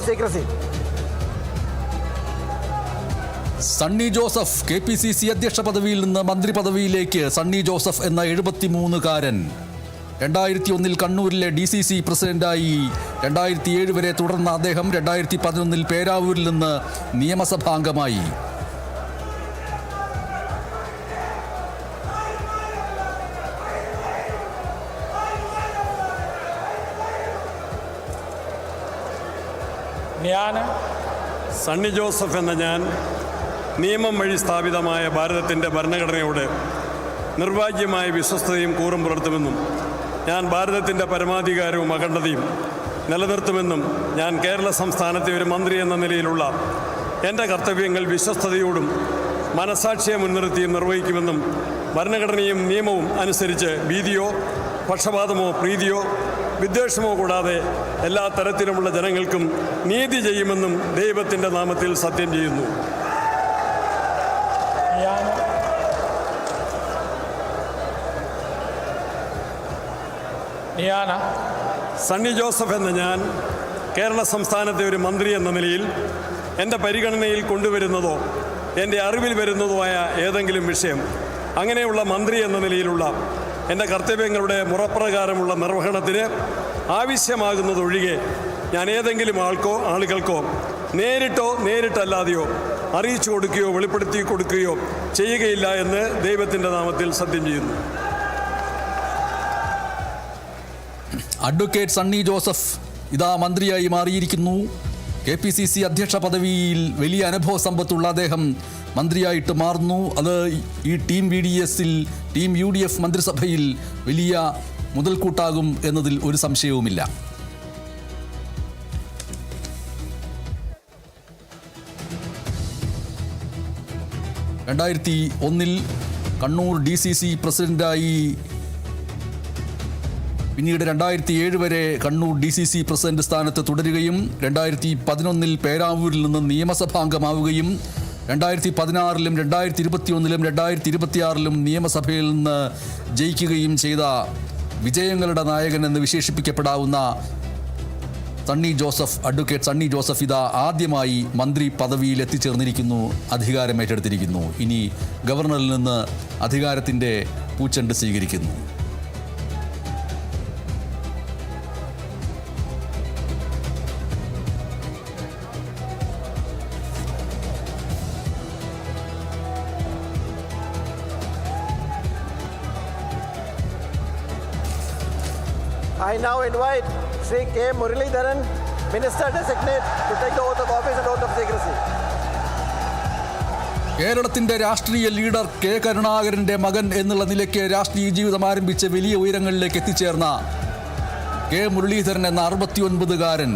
secrecy. Sunny Joseph KPCC അധ്യക്ഷ പദവിയിൽ നിന്ന് മന്ത്രി പദവിയിലേക്ക് സണ്ണി ജോസഫ് എന്ന 73-കാരൻ 2001 കണ്ണൂരിലെ DCC പ്രസിഡന്റായി 2007 വരെ തുടർന്ന അദ്ദേഹം 2011 പേരാവൂരിൽ നിന്ന് നിയമസഭാംഗമായി. സണ്ണി ജോസഫ് എന്ന ഞാൻ നിയമം വഴി സ്ഥാപിതമായ ഭാരതത്തിൻ്റെ ഭരണഘടനയോട് നിർവാജ്യമായ വിശ്വസ്തയും കൂറും പുലർത്തുമെന്നും ഞാൻ ഭാരതത്തിൻ്റെ പരമാധികാരവും അഖണ്ഡതയും നിലനിർത്തുമെന്നും ഞാൻ കേരള സംസ്ഥാനത്തെ ഒരു മന്ത്രി എന്ന നിലയിലുള്ള എൻ്റെ കർത്തവ്യങ്ങൾ വിശ്വസ്തയോടും മനസാക്ഷിയെ മുൻനിർത്തിയും നിർവഹിക്കുമെന്നും ഭരണഘടനയും നിയമവും അനുസരിച്ച് ഭീതിയോ പക്ഷപാതമോ പ്രീതിയോ വിദ്വേഷമോ കൂടാതെ എല്ലാ തരത്തിലുമുള്ള ജനങ്ങൾക്കും നീതി ചെയ്യുമെന്നും ദൈവത്തിൻ്റെ നാമത്തിൽ സത്യം ചെയ്യുന്നു. സണ്ണി ജോസഫ് എന്ന ഞാൻ കേരള സംസ്ഥാനത്തെ ഒരു മന്ത്രി എന്ന നിലയിൽ എൻ്റെ പരിഗണനയിൽ കൊണ്ടുവരുന്നതോ എൻ്റെ അറിവിൽ വരുന്നതോ ആയ ഏതെങ്കിലും വിഷയം അങ്ങനെയുള്ള മന്ത്രി എന്ന നിലയിലുള്ള എൻ്റെ കർത്തവ്യങ്ങളുടെ മുറപ്രകാരമുള്ള നിർവഹണത്തിന് ആവശ്യമാകുന്നതൊഴികെ ഞാൻ ഏതെങ്കിലും ആളുകൾക്കോ നേരിട്ടോ നേരിട്ടല്ലാതെയോ അറിയിച്ചു കൊടുക്കുകയോ വെളിപ്പെടുത്തി കൊടുക്കുകയോ ചെയ്യുകയില്ല എന്ന് ദൈവത്തിൻ്റെ നാമത്തിൽ സത്യം ചെയ്യുന്നു. അഡ്വക്കേറ്റ് സണ്ണി ജോസഫ് ഇതാ മന്ത്രിയായി മാറിയിരിക്കുന്നു. KPCC അധ്യക്ഷ പദവിയിൽ വലിയ അനുഭവ സമ്പത്തുള്ള അദ്ദേഹം മന്ത്രിയായിട്ട് മാറുന്നു. അത് ഈ ടീം VDSൽ ടീം UDF മന്ത്രിസഭയിൽ വലിയ മുതൽക്കൂട്ടാകും എന്നതിൽ ഒരു സംശയവുമില്ല. ിൽ കണ്ണൂർ DCC പ്രസിഡന്റായി, പിന്നീട് 2007 വരെ കണ്ണൂർ DCC പ്രസിഡന്റ് സ്ഥാനത്ത് തുടരുകയും 2011 പേരാവൂരിൽ നിന്ന് നിയമസഭാംഗമാവുകയും 2016 2021 2026 നിയമസഭയിൽ നിന്ന് ജയിക്കുകയും ചെയ്ത വിജയങ്ങളുടെ നായകൻ എന്ന് വിശേഷിപ്പിക്കപ്പെടാവുന്ന അഡ്വക്കേറ്റ് സണ്ണി ജോസഫ് ഇതാ ആദ്യമായി മന്ത്രി പദവിയിൽ എത്തിച്ചേർന്നിരിക്കുന്നു, അധികാരമേറ്റെടുത്തിരിക്കുന്നു. ഇനി ഗവർണറിൽ നിന്ന് അധികാരത്തിൻ്റെ പൂച്ചെണ്ട് സ്വീകരിക്കുന്നു. I now invite Sri K. Muralidharan, Minister Designate, to take the oath of office and oath of secrecy. കേരളത്തിൻ്റെ രാഷ്ട്രീയ ലീഡർ K. കരുണാകരൻ്റെ മകൻ എന്നുള്ള നിലയ്ക്ക് രാഷ്ട്രീയ ജീവിതം ആരംഭിച്ച് വലിയ ഉയരങ്ങളിലേക്ക് എത്തിച്ചേർന്ന K. മുരളീധരൻ എന്ന 69-കാരൻ